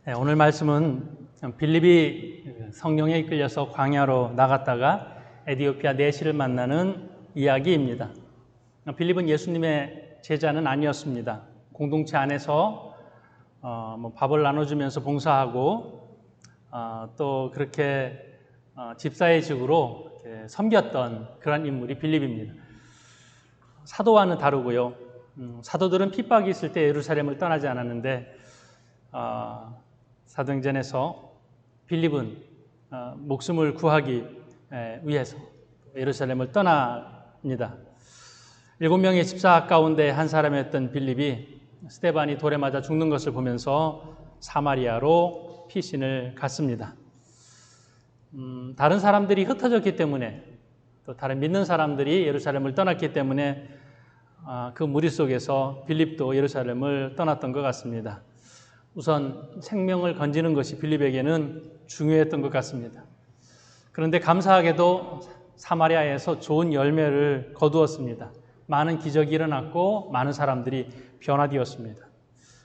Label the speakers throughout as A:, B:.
A: 네, 오늘 말씀은 빌립이 성령에 이끌려서 광야로 나갔다가 에디오피아 내시를 만나는 이야기입니다. 빌립은 예수님의 제자는 아니었습니다. 공동체 안에서 밥을 나눠주면서 봉사하고 또 그렇게 집사의직으로 섬겼던 그런 인물이 빌립입니다. 사도와는 다르고요. 사도들은 핍박이 있을 때 예루살렘을 떠나지 않았는데 사도행전에서 빌립은 목숨을 구하기 위해서 예루살렘을 떠납니다. 7명의 집사 가운데 한 사람이었던 빌립이 스데반이 돌에 맞아 죽는 것을 보면서 사마리아로 피신을 갔습니다. 다른 사람들이 흩어졌기 때문에 또 다른 믿는 사람들이 예루살렘을 떠났기 때문에 그 무리 속에서 빌립도 예루살렘을 떠났던 것 같습니다. 우선 생명을 건지는 것이 빌립에게는 중요했던 것 같습니다. 그런데 감사하게도 사마리아에서 좋은 열매를 거두었습니다. 많은 기적이 일어났고 많은 사람들이 변화되었습니다.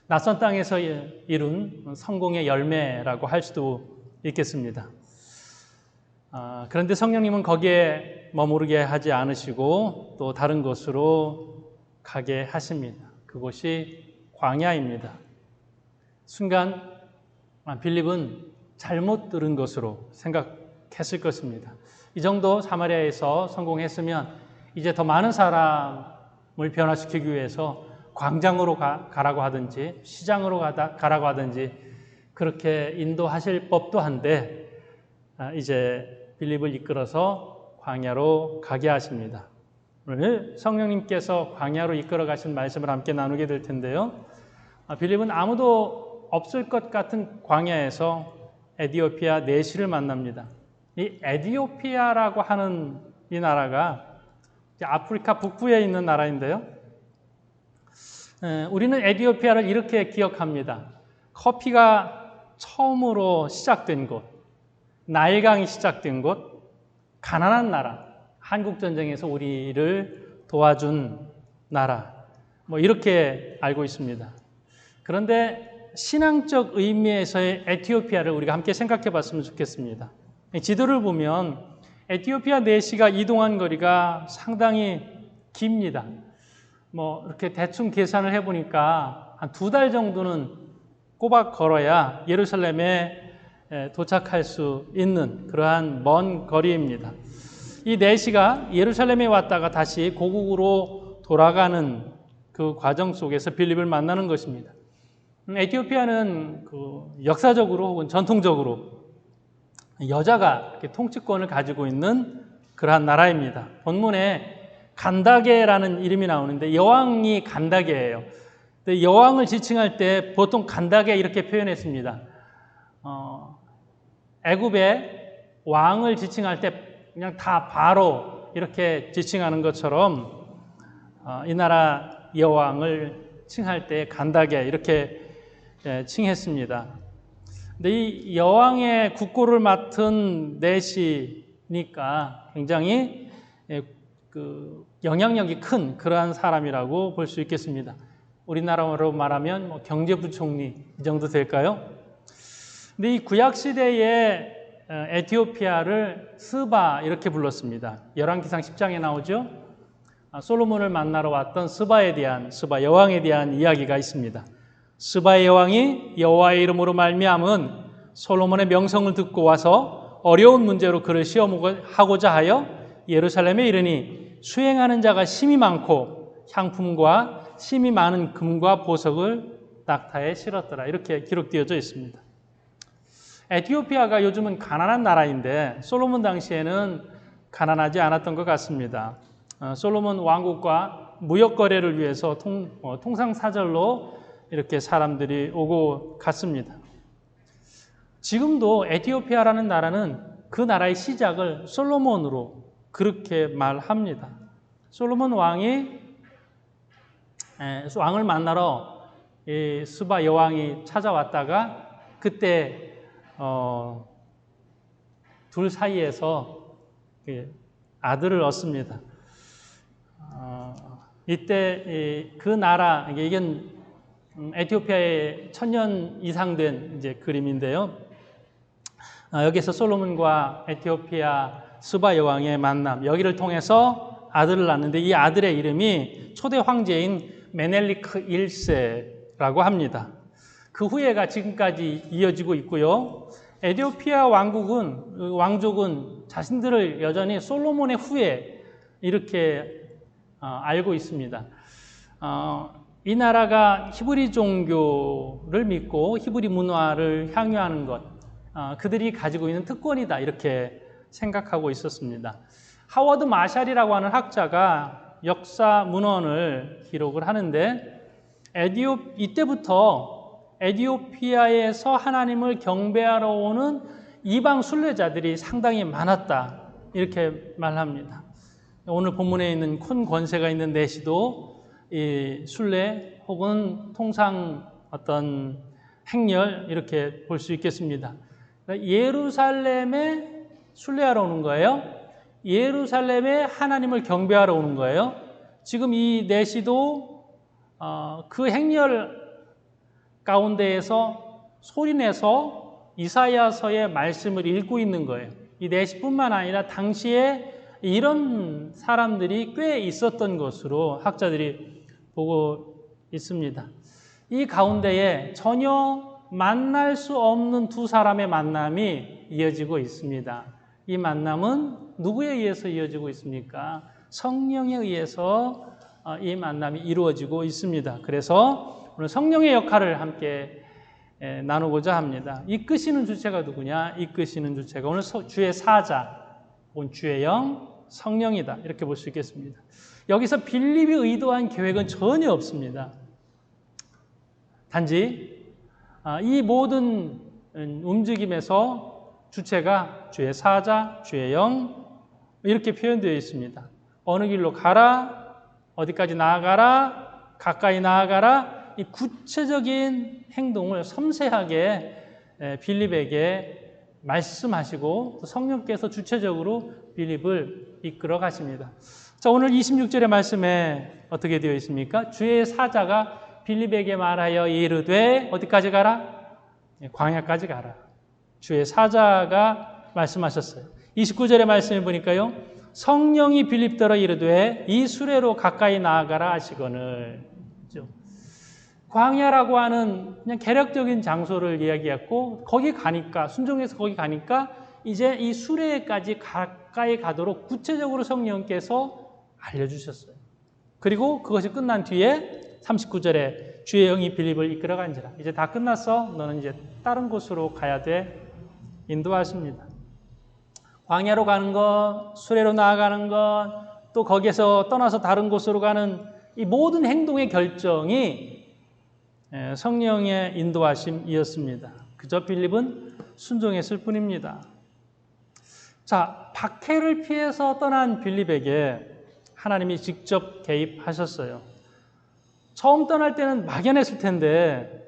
A: 낯선 땅에서 이룬 성공의 열매라고 할 수도 있겠습니다. 그런데 성령님은 거기에 머무르게 하지 않으시고 또 다른 곳으로 가게 하십니다. 그곳이 광야입니다. 순간 빌립은 잘못 들은 것으로 생각했을 것입니다. 이 정도 사마리아에서 성공했으면 이제 더 많은 사람을 변화시키기 위해서 광장으로 가라고 하든지 시장으로 가라고 하든지 그렇게 인도하실 법도 한데 이제 빌립을 이끌어서 광야로 가게 하십니다. 오늘 성령님께서 광야로 이끌어 가신 말씀을 함께 나누게 될 텐데요. 빌립은 아무도 없을 것 같은 광야에서 에디오피아 내시를 만납니다. 이 에디오피아라고 하는 이 나라가 아프리카 북부에 있는 나라인데요. 우리는 에디오피아를 이렇게 기억합니다. 커피가 처음으로 시작된 곳, 나일강이 시작된 곳, 가난한 나라, 한국전쟁에서 우리를 도와준 나라, 이렇게 알고 있습니다. 그런데 신앙적 의미에서의 에티오피아를 우리가 함께 생각해 봤으면 좋겠습니다. 지도를 보면 에티오피아 내시가 이동한 거리가 상당히 깁니다. 이렇게 대충 계산을 해보니까 한 2달 정도는 꼬박 걸어야 예루살렘에 도착할 수 있는 그러한 먼 거리입니다. 이 내시가 예루살렘에 왔다가 다시 고국으로 돌아가는 그 과정 속에서 빌립을 만나는 것입니다. 에티오피아는 역사적으로 혹은 전통적으로 여자가 통치권을 가지고 있는 그러한 나라입니다. 본문에 간다게라는 이름이 나오는데 여왕이 간다게예요. 여왕을 지칭할 때 보통 간다게 이렇게 표현했습니다. 애굽의 왕을 지칭할 때 그냥 다 바로 이렇게 지칭하는 것처럼 이 나라 여왕을 칭할 때 간다게 이렇게 칭했습니다. 근데 이 여왕의 국고를 맡은 내시니까 굉장히 영향력이 큰 그러한 사람이라고 볼 수 있겠습니다. 우리나라로 말하면 경제부총리 이 정도 될까요? 근데 이 구약시대의 에티오피아를 스바 이렇게 불렀습니다. 열왕기상 10장에 나오죠. 솔로몬을 만나러 왔던 스바 여왕에 대한 이야기가 있습니다. 스바의 여왕이 여호와의 이름으로 말미암은 솔로몬의 명성을 듣고 와서 어려운 문제로 그를 시험하고자 하여 예루살렘에 이르니 수행하는 자가 심히 많고 향품과 심히 많은 금과 보석을 낙타에 실었더라. 이렇게 기록되어져 있습니다. 에티오피아가 요즘은 가난한 나라인데 솔로몬 당시에는 가난하지 않았던 것 같습니다. 솔로몬 왕국과 무역 거래를 위해서 통상사절로 이렇게 사람들이 오고 갔습니다. 지금도 에티오피아라는 나라는 그 나라의 시작을 솔로몬으로 그렇게 말합니다. 솔로몬 왕을 만나러 스바 여왕이 찾아왔다가 그때 둘 사이에서 아들을 얻습니다. 이때 그 나라, 이건 에티오피아의 1000년 이상 된 이제 그림인데요. 여기서 솔로몬과 에티오피아 스바 여왕의 만남, 여기를 통해서 아들을 낳는데 이 아들의 이름이 초대 황제인 메넬리크 1세라고 합니다. 그 후예가 지금까지 이어지고 있고요. 에티오피아 왕족은 자신들을 여전히 솔로몬의 후예 이렇게 알고 있습니다. 이 나라가 히브리 종교를 믿고 히브리 문화를 향유하는 것, 그들이 가지고 있는 특권이다 이렇게 생각하고 있었습니다. 하워드 마샬이라고 하는 학자가 역사 문헌을 기록을 하는데 이때부터 에티오피아에서 하나님을 경배하러 오는 이방 순례자들이 상당히 많았다 이렇게 말합니다. 오늘 본문에 있는 큰 권세가 있는 내시도 이 순례 혹은 통상 어떤 행렬 이렇게 볼 수 있겠습니다. 예루살렘에 순례하러 오는 거예요. 예루살렘에 하나님을 경배하러 오는 거예요. 지금 이 내시도 그 행렬 가운데에서 소리내서 이사야서의 말씀을 읽고 있는 거예요. 이 내시뿐만 아니라 당시에 이런 사람들이 꽤 있었던 것으로 학자들이 보고 있습니다. 이 가운데에 전혀 만날 수 없는 두 사람의 만남이 이어지고 있습니다. 이 만남은 누구에 의해서 이어지고 있습니까? 성령에 의해서 이 만남이 이루어지고 있습니다. 그래서 오늘 성령의 역할을 함께 나누고자 합니다. 이끄시는 주체가 누구냐? 이끄시는 주체가 오늘 주의 사자, 혹은 주의 영, 성령이다. 이렇게 볼 수 있겠습니다. 여기서 빌립이 의도한 계획은 전혀 없습니다. 단지 이 모든 움직임에서 주체가 주의 사자, 주의 영 이렇게 표현되어 있습니다. 어느 길로 가라, 어디까지 나아가라, 가까이 나아가라 이 구체적인 행동을 섬세하게 빌립에게 말씀하시고 성령께서 주체적으로 빌립을 이끌어 가십니다. 자, 오늘 26절의 말씀에 어떻게 되어 있습니까? 주의 사자가 빌립에게 말하여 이르되 어디까지 가라? 광야까지 가라. 주의 사자가 말씀하셨어요. 29절의 말씀을 보니까요. 성령이 빌립더러 이르되 이 수레로 가까이 나아가라 하시거늘. 광야라고 하는 그냥 개력적인 장소를 이야기했고 거기 가니까 순종해서 거기 가니까 이제 이 수레까지 가까이 가도록 구체적으로 성령께서 알려주셨어요. 그리고 그것이 끝난 뒤에 39절에 주의 영이 빌립을 이끌어간지라. 이제 다 끝났어. 너는 이제 다른 곳으로 가야 돼. 인도하십니다. 광야로 가는 것, 수레로 나아가는 것, 또 거기에서 떠나서 다른 곳으로 가는 이 모든 행동의 결정이 성령의 인도하심이었습니다. 그저 빌립은 순종했을 뿐입니다. 자, 박해를 피해서 떠난 빌립에게 하나님이 직접 개입하셨어요. 처음 떠날 때는 막연했을 텐데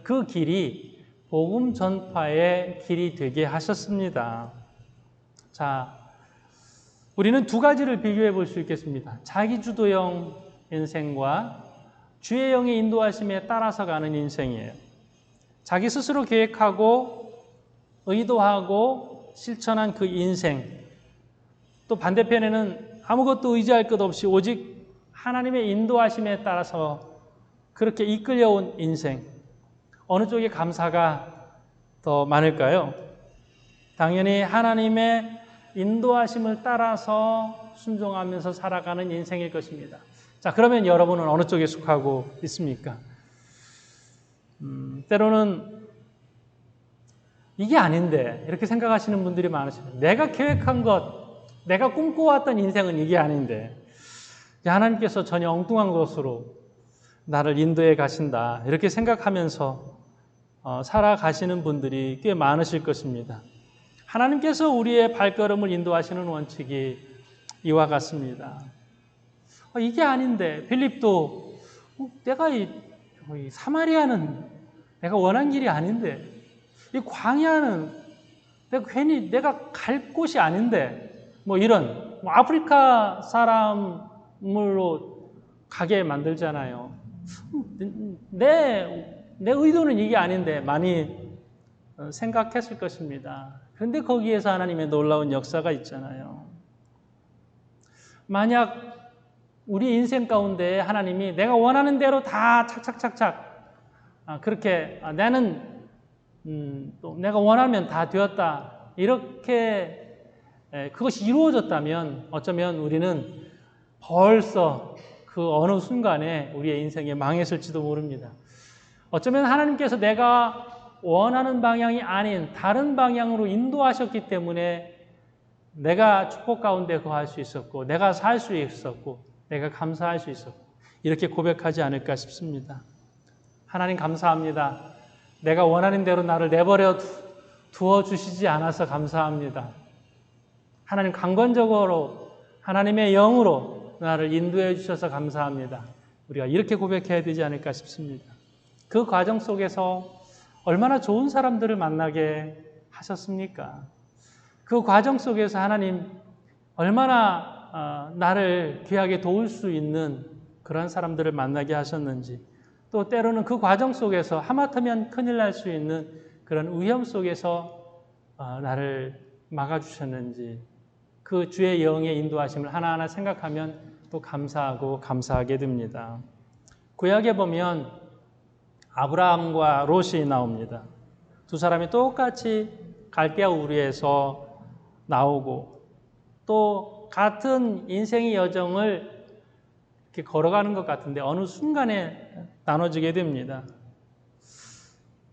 A: 그 길이 복음 전파의 길이 되게 하셨습니다. 자, 우리는 두 가지를 비교해 볼 수 있겠습니다. 자기주도형 인생과 주의 영의 인도하심에 따라서 가는 인생이에요. 자기 스스로 계획하고 의도하고 실천한 그 인생. 또 반대편에는 아무것도 의지할 것 없이 오직 하나님의 인도하심에 따라서 그렇게 이끌려온 인생. 어느 쪽에 감사가 더 많을까요? 당연히 하나님의 인도하심을 따라서 순종하면서 살아가는 인생일 것입니다. 자, 그러면 여러분은 어느 쪽에 속하고 있습니까? 때로는 이게 아닌데 이렇게 생각하시는 분들이 많으십니다. 내가 계획한 것, 내가 꿈꿔왔던 인생은 이게 아닌데 하나님께서 전혀 엉뚱한 것으로 나를 인도해 가신다 이렇게 생각하면서 살아가시는 분들이 꽤 많으실 것입니다. 하나님께서 우리의 발걸음을 인도하시는 원칙이 이와 같습니다. 이게 아닌데 빌립도 내가 이 사마리아는 내가 원한 길이 아닌데 이 광야는 내가 갈 곳이 아닌데 뭐 이런 아프리카 사람으로 가게 만들잖아요. 내 의도는 이게 아닌데 많이 생각했을 것입니다. 그런데 거기에서 하나님의 놀라운 역사가 있잖아요. 만약 우리 인생 가운데 하나님이 내가 원하는 대로 다 착착착착 그렇게 나는 또 내가 원하면 다 되었다 이렇게 그것이 이루어졌다면 어쩌면 우리는 벌써 그 어느 순간에 우리의 인생에 망했을지도 모릅니다. 어쩌면 하나님께서 내가 원하는 방향이 아닌 다른 방향으로 인도하셨기 때문에 내가 축복 가운데 거할 수 있었고 내가 살 수 있었고 내가 감사할 수 있었고 이렇게 고백하지 않을까 싶습니다. 하나님 감사합니다. 내가 원하는 대로 나를 내버려 두어 주시지 않아서 감사합니다. 하나님 강건적으로 하나님의 영으로 나를 인도해 주셔서 감사합니다. 우리가 이렇게 고백해야 되지 않을까 싶습니다. 그 과정 속에서 얼마나 좋은 사람들을 만나게 하셨습니까? 그 과정 속에서 하나님 얼마나 나를 귀하게 도울 수 있는 그런 사람들을 만나게 하셨는지 또 때로는 그 과정 속에서 하마터면 큰일 날 수 있는 그런 위험 속에서 나를 막아주셨는지 그 주의 영의 인도하심을 하나하나 생각하면 또 감사하고 감사하게 됩니다. 구약에 보면 아브라함과 롯이 나옵니다. 두 사람이 똑같이 갈대아 우르에서 나오고 또 같은 인생의 여정을 이렇게 걸어가는 것 같은데 어느 순간에 나눠지게 됩니다.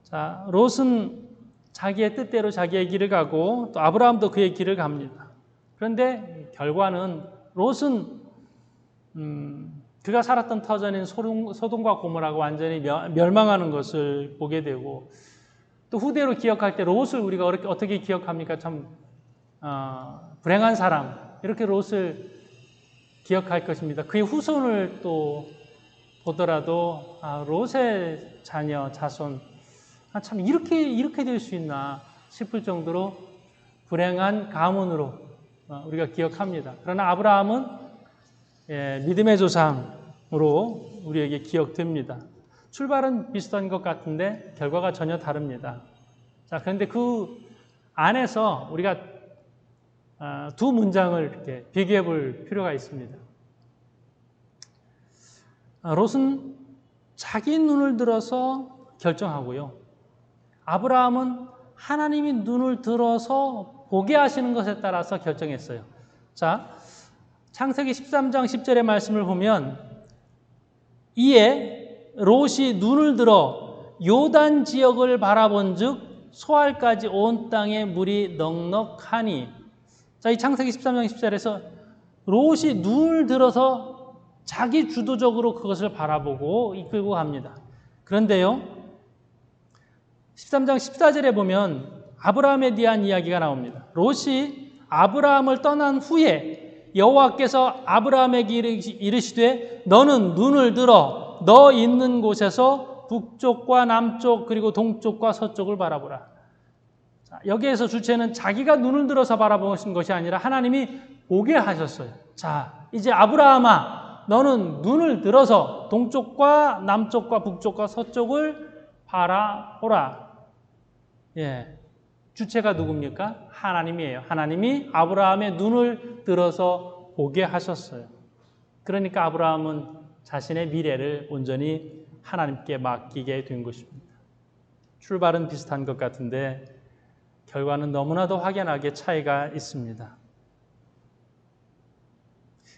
A: 자, 롯은 자기의 뜻대로 자기의 길을 가고 또 아브라함도 그의 길을 갑니다. 그런데 결과는 롯은 그가 살았던 터전인 소돔과 고모라가 완전히 멸망하는 것을 보게 되고 또 후대로 기억할 때 롯을 우리가 어떻게 기억합니까? 참 불행한 사람 이렇게 롯을 기억할 것입니다. 그의 후손을 또 보더라도 롯의 자녀 자손 참 이렇게 될 수 있나 싶을 정도로 불행한 가문으로 우리가 기억합니다. 그러나 아브라함은 믿음의 조상으로 우리에게 기억됩니다. 출발은 비슷한 것 같은데 결과가 전혀 다릅니다. 자, 그런데 그 안에서 우리가 두 문장을 이렇게 비교해 볼 필요가 있습니다. 롯은 자기 눈을 들어서 결정하고요. 아브라함은 하나님이 눈을 들어서 보게 하시는 것에 따라서 결정했어요. 자, 창세기 13장 10절의 말씀을 보면 이에 롯이 눈을 들어 요단 지역을 바라본 즉 소알까지 온 땅에 물이 넉넉하니. 자, 이 창세기 13장 10절에서 롯이 눈을 들어서 자기 주도적으로 그것을 바라보고 이끌고 갑니다. 그런데요, 13장 14절에 보면 아브라함에 대한 이야기가 나옵니다. 롯이 아브라함을 떠난 후에 여호와께서 아브라함에게 이르시되 너는 눈을 들어 너 있는 곳에서 북쪽과 남쪽 그리고 동쪽과 서쪽을 바라보라. 자, 여기에서 주체는 자기가 눈을 들어서 바라보신 것이 아니라 하나님이 보게 하셨어요. 자, 이제 아브라함아 너는 눈을 들어서 동쪽과 남쪽과 북쪽과 서쪽을 바라보라. 예, 주체가 누굽니까? 하나님이에요. 하나님이 아브라함의 눈을 들어서 보게 하셨어요. 그러니까 아브라함은 자신의 미래를 온전히 하나님께 맡기게 된 것입니다. 출발은 비슷한 것 같은데 결과는 너무나도 확연하게 차이가 있습니다.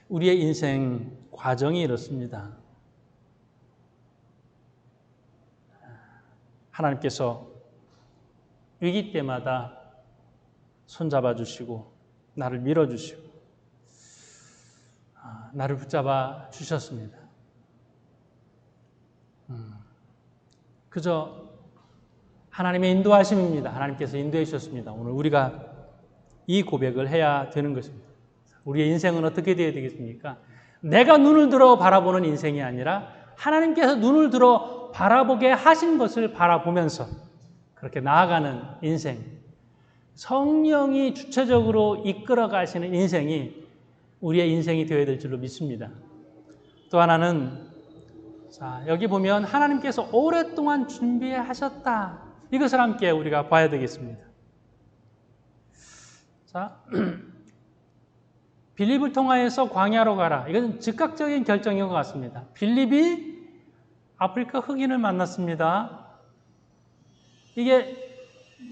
A: 우리의 인생 과정이 이렇습니다. 하나님께서 위기 때마다 손잡아 주시고 나를 밀어주시고 나를 붙잡아 주셨습니다. 그저 하나님의 인도하심입니다. 하나님께서 인도해 주셨습니다. 오늘 우리가 이 고백을 해야 되는 것입니다. 우리의 인생은 어떻게 되어야 되겠습니까? 내가 눈을 들어 바라보는 인생이 아니라 하나님께서 눈을 들어 바라보게 하신 것을 바라보면서 그렇게 나아가는 인생, 성령이 주체적으로 이끌어 가시는 인생이 우리의 인생이 되어야 될 줄로 믿습니다. 또 하나는 자, 여기 보면 하나님께서 오랫동안 준비하셨다. 이것을 함께 우리가 봐야 되겠습니다. 자, 빌립을 통하여서 광야로 가라. 이건 즉각적인 결정인 것 같습니다. 빌립이 아프리카 흑인을 만났습니다. 이게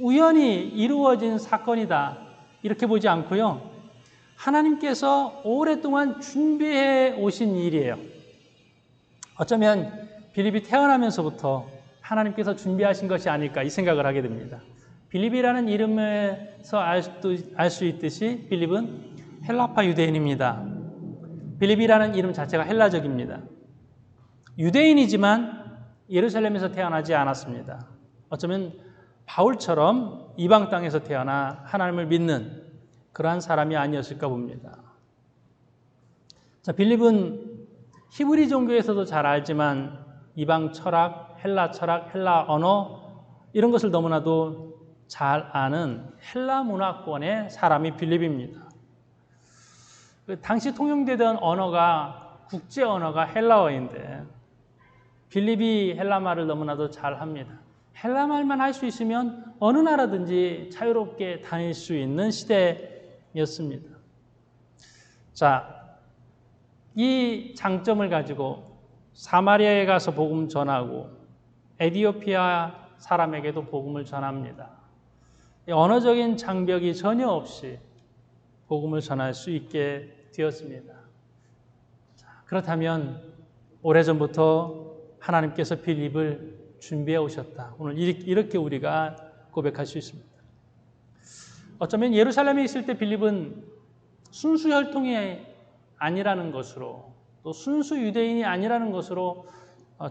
A: 우연히 이루어진 사건이다. 이렇게 보지 않고요. 하나님께서 오랫동안 준비해 오신 일이에요. 어쩌면 빌립이 태어나면서부터 하나님께서 준비하신 것이 아닐까 이 생각을 하게 됩니다. 빌립이라는 이름에서 알 수 있듯이 빌립은 헬라파 유대인입니다. 빌립이라는 이름 자체가 헬라적입니다. 유대인이지만 예루살렘에서 태어나지 않았습니다. 어쩌면 바울처럼 이방 땅에서 태어나 하나님을 믿는 그러한 사람이 아니었을까 봅니다. 자, 빌립은 히브리 종교에서도 잘 알지만 이방 철학, 헬라 언어 이런 것을 너무나도 잘 아는 헬라 문화권의 사람이 빌립입니다. 당시 통용되던 언어가 국제 언어가 헬라어인데 빌립이 헬라말을 너무나도 잘 합니다. 헬라말만 할 수 있으면 어느 나라든지 자유롭게 다닐 수 있는 시대였습니다. 자, 이 장점을 가지고 사마리아에 가서 복음 전하고 에티오피아 사람에게도 복음을 전합니다. 언어적인 장벽이 전혀 없이 복음을 전할 수 있게 되었습니다. 자, 그렇다면 오래전부터 하나님께서 빌립을 준비해 오셨다. 오늘 이렇게 우리가 고백할 수 있습니다. 어쩌면 예루살렘에 있을 때 빌립은 순수 혈통이 아니라는 것으로 또 순수 유대인이 아니라는 것으로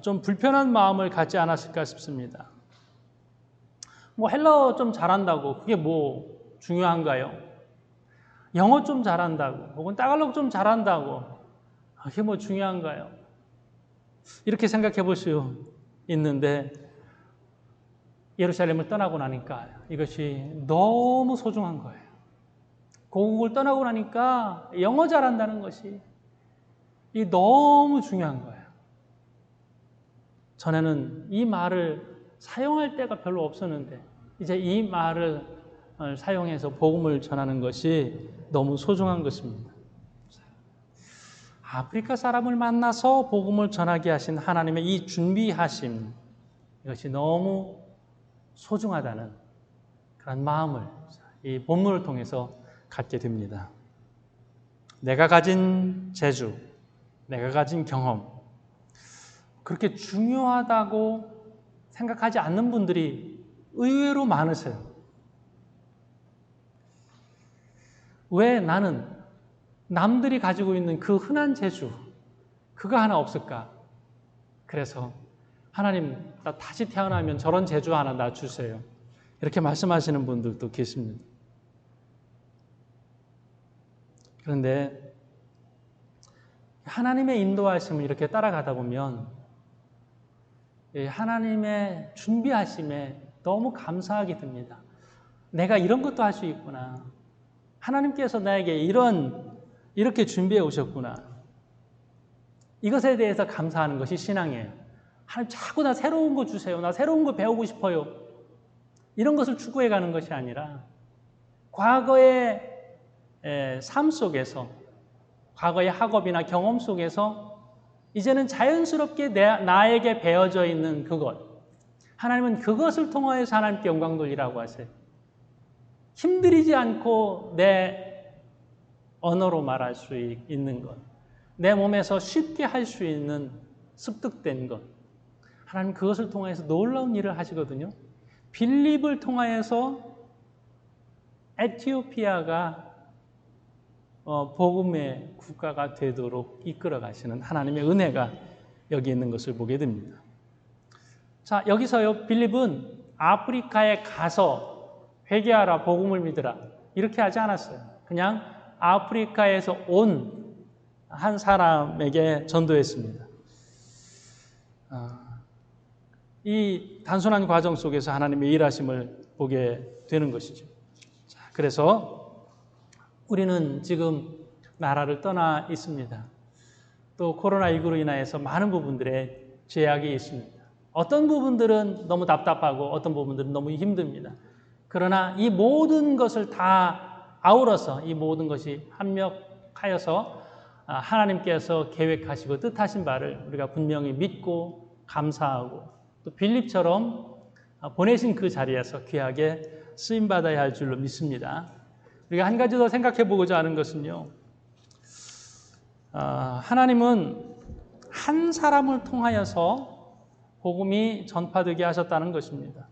A: 좀 불편한 마음을 갖지 않았을까 싶습니다. 뭐 헬라어 좀 잘한다고 그게 뭐 중요한가요? 영어 좀 잘한다고 혹은 따갈록 좀 잘한다고 그게 뭐 중요한가요? 이렇게 생각해 볼 수 있는데 예루살렘을 떠나고 나니까 이것이 너무 소중한 거예요. 고국을 떠나고 나니까 영어 잘한다는 것이 너무 중요한 거예요. 전에는 이 말을 사용할 때가 별로 없었는데 이제 이 말을 사용해서 복음을 전하는 것이 너무 소중한 것입니다. 아프리카 사람을 만나서 복음을 전하게 하신 하나님의 이 준비하심 이것이 너무 소중하다는 그런 마음을 이 본문을 통해서 갖게 됩니다. 내가 가진 재주, 내가 가진 경험 그렇게 중요하다고 생각하지 않는 분들이 의외로 많으세요. 왜 나는 남들이 가지고 있는 그 흔한 재주 그거 하나 없을까? 그래서 하나님 나 다시 태어나면 저런 재주 하나 나 주세요. 이렇게 말씀하시는 분들도 계십니다. 그런데 하나님의 인도하심을 이렇게 따라가다 보면 하나님의 준비하심에 너무 감사하게 됩니다. 내가 이런 것도 할 수 있구나. 하나님께서 나에게 이렇게 준비해 오셨구나. 이것에 대해서 감사하는 것이 신앙이에요. 하나님 자꾸 나 새로운 거 주세요. 나 새로운 거 배우고 싶어요. 이런 것을 추구해 가는 것이 아니라 과거의 삶 속에서 과거의 학업이나 경험 속에서 이제는 자연스럽게 나에게 배어져 있는 그것 하나님은 그것을 통하여서 하나님께 영광 돌리라고 하세요. 힘들이지 않고 내 언어로 말할 수 있는 것 내 몸에서 쉽게 할 수 있는 습득된 것 하나님 그것을 통해서 놀라운 일을 하시거든요. 빌립을 통하여서 에티오피아가 복음의 국가가 되도록 이끌어 가시는 하나님의 은혜가 여기 있는 것을 보게 됩니다. 자, 여기서요 빌립은 아프리카에 가서 회개하라 복음을 믿으라 이렇게 하지 않았어요. 그냥 아프리카에서 온 한 사람에게 전도했습니다. 이 단순한 과정 속에서 하나님의 일하심을 보게 되는 것이죠. 자, 그래서 우리는 지금 나라를 떠나 있습니다. 또 코로나19로 인하여서 많은 부분들에 제약이 있습니다. 어떤 부분들은 너무 답답하고 어떤 부분들은 너무 힘듭니다. 그러나 이 모든 것을 다 아우러서 이 모든 것이 합력하여서 하나님께서 계획하시고 뜻하신 바를 우리가 분명히 믿고 감사하고 또 빌립처럼 보내신 그 자리에서 귀하게 쓰임받아야 할 줄로 믿습니다. 우리가 한 가지 더 생각해 보고자 하는 것은요. 하나님은 한 사람을 통하여서 복음이 전파되게 하셨다는 것입니다.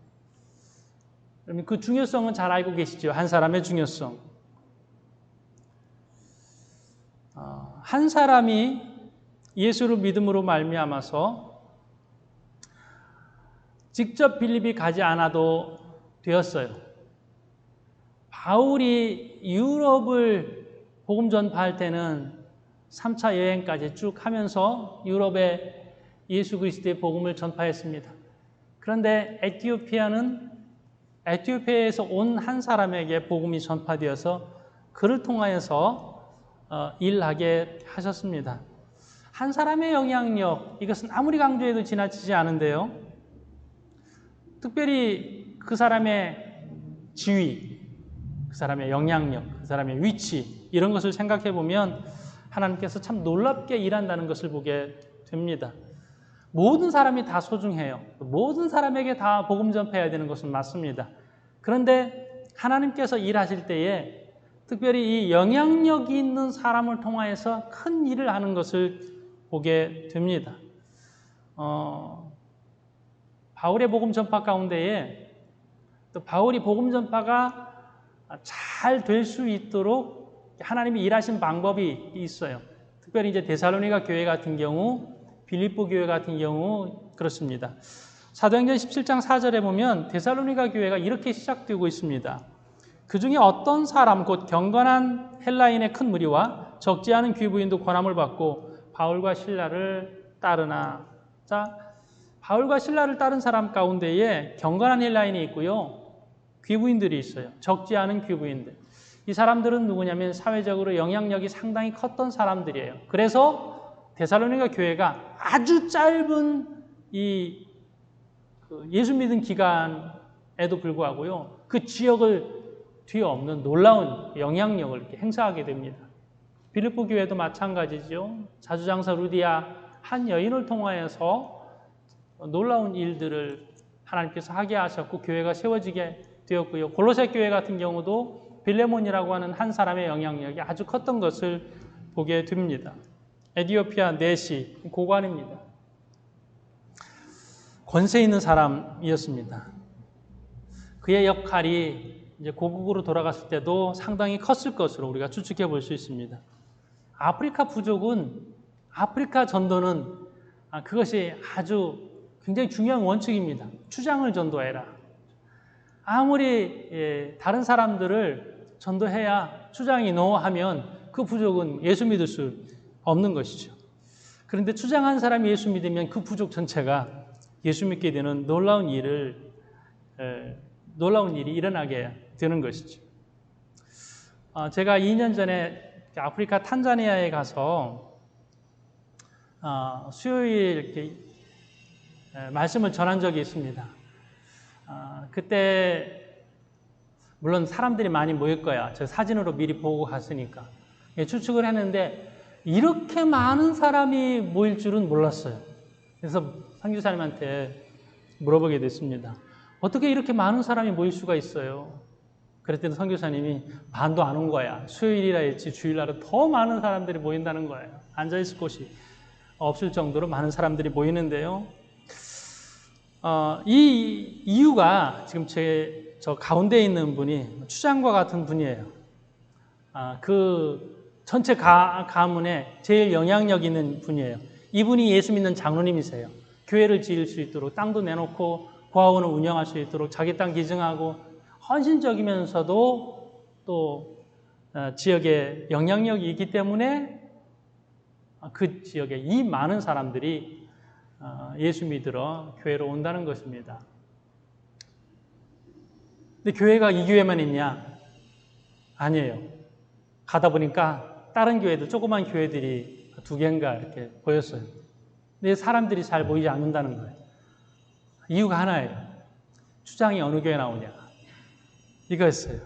A: 그러면 그 중요성은 잘 알고 계시죠? 한 사람의 중요성. 한 사람이 예수를 믿음으로 말미암아서 직접 빌립이 가지 않아도 되었어요. 바울이 유럽을 복음 전파할 때는 3차 여행까지 쭉 하면서 유럽에 예수 그리스도의 복음을 전파했습니다. 그런데 에티오피아에서 온 한 사람에게 복음이 전파되어서 그를 통하여서 일하게 하셨습니다. 한 사람의 영향력, 이것은 아무리 강조해도 지나치지 않은데요. 특별히 그 사람의 지위, 그 사람의 영향력, 그 사람의 위치 이런 것을 생각해 보면 하나님께서 참 놀랍게 일한다는 것을 보게 됩니다. 모든 사람이 다 소중해요. 모든 사람에게 다 복음 전파해야 되는 것은 맞습니다. 그런데 하나님께서 일하실 때에 특별히 이 영향력이 있는 사람을 통하여서 큰 일을 하는 것을 보게 됩니다. 바울의 복음 전파 가운데에 또 바울이 복음 전파가 잘 될 수 있도록 하나님이 일하신 방법이 있어요. 특별히 이제 데살로니가 교회 같은 경우, 빌립보 교회 같은 경우 그렇습니다. 사도행전 17장 4절에 보면 데살로니가 교회가 이렇게 시작되고 있습니다. 그 중에 어떤 사람 곧 경건한 헬라인의 큰 무리와 적지 않은 귀부인도 권함을 받고 바울과 실라를 따르나. 자, 바울과 실라를 따른 사람 가운데에 경건한 헬라인이 있고요. 귀부인들이 있어요. 적지 않은 귀부인들. 이 사람들은 누구냐면 사회적으로 영향력이 상당히 컸던 사람들이에요. 그래서 데살로니가 교회가 아주 짧은 이 예수 믿은 기간에도 불구하고요. 그 지역을 뒤엎는 놀라운 영향력을 이렇게 행사하게 됩니다. 빌립보 교회도 마찬가지죠. 자주장사 루디아 한 여인을 통하여서 놀라운 일들을 하나님께서 하게 하셨고 교회가 세워지게 되었고요. 골로새 교회 같은 경우도 빌레몬이라고 하는 한 사람의 영향력이 아주 컸던 것을 보게 됩니다. 에티오피아 내시 고관입니다. 권세 있는 사람이었습니다. 그의 역할이 이제 고국으로 돌아갔을 때도 상당히 컸을 것으로 우리가 추측해 볼 수 있습니다. 아프리카 부족은 아프리카 전도는 그것이 아주 굉장히 중요한 원칙입니다. 추장을 전도해라. 아무리 다른 사람들을 전도해야 추장이 노하면 그 부족은 예수 믿을 수 없는 것이죠. 그런데 추장한 사람이 예수 믿으면 그 부족 전체가 예수 믿게 되는 놀라운 일이 일어나게 되는 것이죠. 제가 2년 전에 아프리카 탄자니아에 가서 수요일 이렇게 말씀을 전한 적이 있습니다. 그때 물론 사람들이 많이 모일 거야. 저 사진으로 미리 보고 갔으니까 추측을 했는데 이렇게 많은 사람이 모일 줄은 몰랐어요. 그래서 선교사님한테 물어보게 됐습니다. 어떻게 이렇게 많은 사람이 모일 수가 있어요? 그랬더니 선교사님이 반도 안 온 거야. 수요일이라 했지 주일날은 더 많은 사람들이 모인다는 거예요. 앉아있을 곳이 없을 정도로 많은 사람들이 모이는데요. 이 이유가 지금 저 가운데 있는 분이 추장과 같은 분이에요. 그 전체 가문에 제일 영향력 있는 분이에요. 이분이 예수 믿는 장로님이세요. 교회를 지을 수 있도록 땅도 내놓고 고아원을 운영할 수 있도록 자기 땅 기증하고 헌신적이면서도 또 지역에 영향력이 있기 때문에 그 지역에 이 많은 사람들이 예수 믿으러 교회로 온다는 것입니다. 근데 교회가 이 교회만 있냐? 아니에요. 가다 보니까 다른 교회들, 조그만 교회들이 2개인가 이렇게 보였어요. 근데 사람들이 잘 모이지 않는다는 거예요. 이유가 하나예요. 추장이 어느 교회 나오냐. 이거였어요.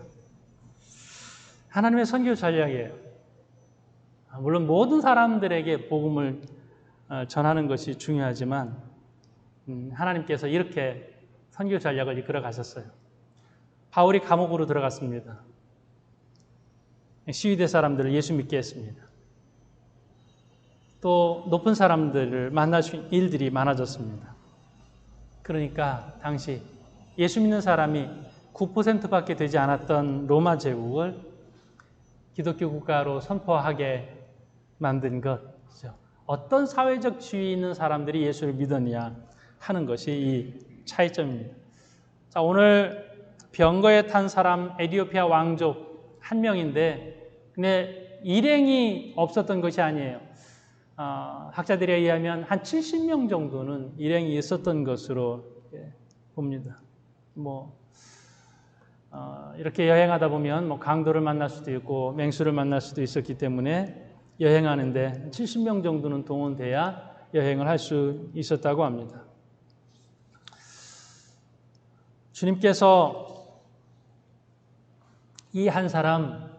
A: 하나님의 선교 전략이에요. 물론 모든 사람들에게 복음을 전하는 것이 중요하지만 하나님께서 이렇게 선교 전략을 이끌어 가셨어요. 바울이 감옥으로 들어갔습니다. 시위대 사람들을 예수 믿게 했습니다. 또 높은 사람들을 만날 수 있는 일들이 많아졌습니다. 그러니까 당시 예수 믿는 사람이 9%밖에 되지 않았던 로마 제국을 기독교 국가로 선포하게 만든 것이죠. 어떤 사회적 지위 있는 사람들이 예수를 믿었냐 하는 것이 이 차이점입니다. 자, 오늘 병거에 탄 사람 에티오피아 왕족 한 명인데 근데 일행이 없었던 것이 아니에요. 학자들에 의하면 한 70명 정도는 일행이 있었던 것으로 봅니다. 이렇게 여행하다 보면 강도를 만날 수도 있고 맹수를 만날 수도 있었기 때문에 여행하는데 70명 정도는 동원돼야 여행을 할 수 있었다고 합니다. 주님께서 이 한 사람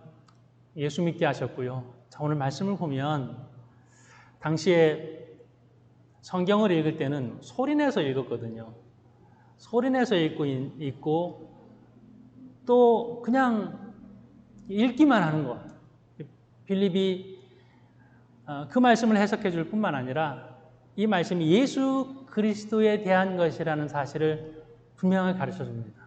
A: 예수 믿게 하셨고요. 자, 오늘 말씀을 보면 당시에 성경을 읽을 때는 소리내서 읽었거든요. 소리내서 읽고 또 그냥 읽기만 하는 것. 빌립이 그 말씀을 해석해 줄 뿐만 아니라 이 말씀이 예수 그리스도에 대한 것이라는 사실을 분명하게 가르쳐 줍니다.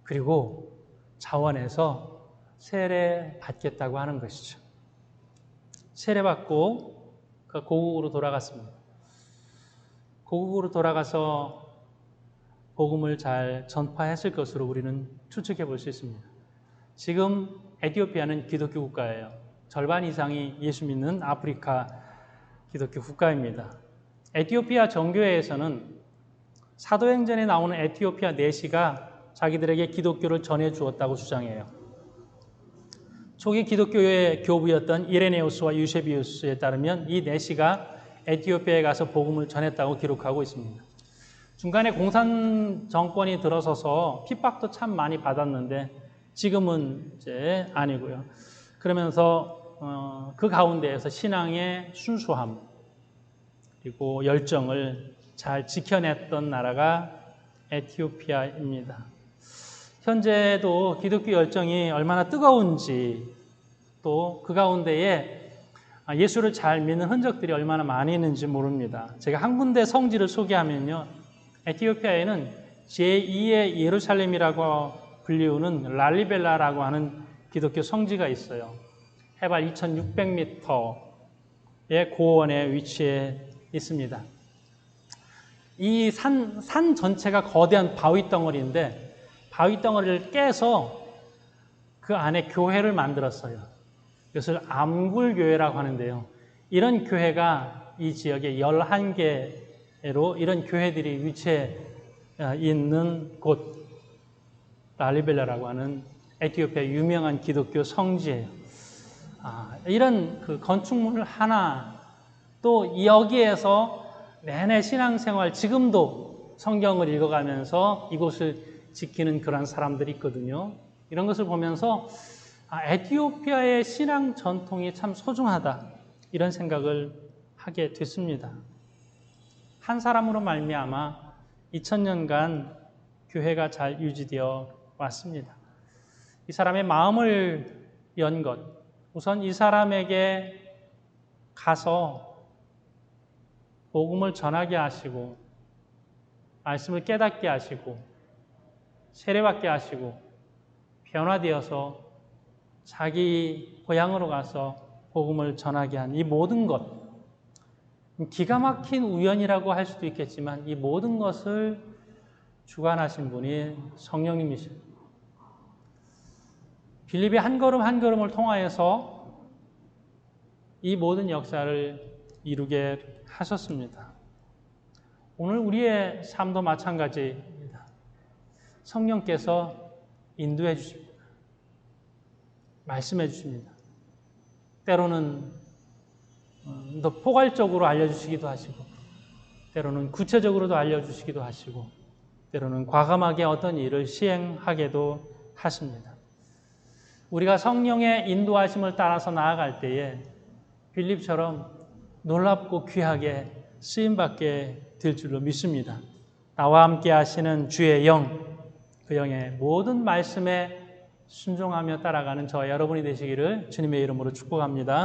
A: 그리고 자원해서 세례 받겠다고 하는 것이죠. 세례 받고 고국으로 돌아갔습니다. 고국으로 돌아가서 복음을 잘 전파했을 것으로 우리는 추측해 볼 수 있습니다. 지금 에티오피아는 기독교 국가예요. 절반 이상이 예수 믿는 아프리카 기독교 국가입니다. 에티오피아 정교회에서는 사도행전에 나오는 에티오피아 내시가 자기들에게 기독교를 전해 주었다고 주장해요. 초기 기독교의 교부였던 이레네우스와 유세비우스에 따르면 이 내시가 에티오피아에 가서 복음을 전했다고 기록하고 있습니다. 중간에 공산 정권이 들어서서 핍박도 참 많이 받았는데 지금은 이제 아니고요. 그러면서 그 가운데에서 신앙의 순수함 그리고 열정을 잘 지켜냈던 나라가 에티오피아입니다. 현재도 기독교 열정이 얼마나 뜨거운지 또 그 가운데에 예수를 잘 믿는 흔적들이 얼마나 많이 있는지 모릅니다. 제가 한 군데 성지를 소개하면요. 에티오피아에는 제2의 예루살렘이라고 불리우는 랄리벨라라고 하는 기독교 성지가 있어요. 해발 2600m의 고원에 위치해 있습니다. 이 산 전체가 거대한 바위 덩어리인데 바위 덩어리를 깨서 그 안에 교회를 만들었어요. 이것을 암굴교회라고 하는데요. 이런 교회가 이 지역에 11개로 이런 교회들이 위치해 있는 곳 랄리벨라라고 하는 에티오피아 유명한 기독교 성지예요. 이런 그 건축물 하나 또 여기에서 내내 신앙생활 지금도 성경을 읽어가면서 이곳을 지키는 그런 사람들이 있거든요. 이런 것을 보면서 에티오피아의 신앙 전통이 참 소중하다 이런 생각을 하게 됐습니다. 한 사람으로 말미암아 2000년간 교회가 잘 유지되어 왔습니다. 이 사람의 마음을 연 것, 우선 이 사람에게 가서 복음을 전하게 하시고 말씀을 깨닫게 하시고 세례받게 하시고 변화되어서 자기 고향으로 가서 복음을 전하게 한 이 모든 것, 기가 막힌 우연이라고 할 수도 있겠지만 이 모든 것을 주관하신 분이 성령님이십니다. 빌립이 한 걸음 한 걸음을 통하여서 이 모든 역사를 이루게 하셨습니다. 오늘 우리의 삶도 마찬가지입니다. 성령께서 인도해 주십니다. 말씀해 주십니다. 때로는 더 포괄적으로 알려주시기도 하시고 때로는 구체적으로도 알려주시기도 하시고 때로는 과감하게 어떤 일을 시행하게도 하십니다. 우리가 성령의 인도하심을 따라서 나아갈 때에 빌립처럼 놀랍고 귀하게 쓰임받게 될 줄로 믿습니다. 나와 함께 하시는 주의 영, 그 영의 모든 말씀에 순종하며 따라가는 저와 여러분이 되시기를 주님의 이름으로 축복합니다.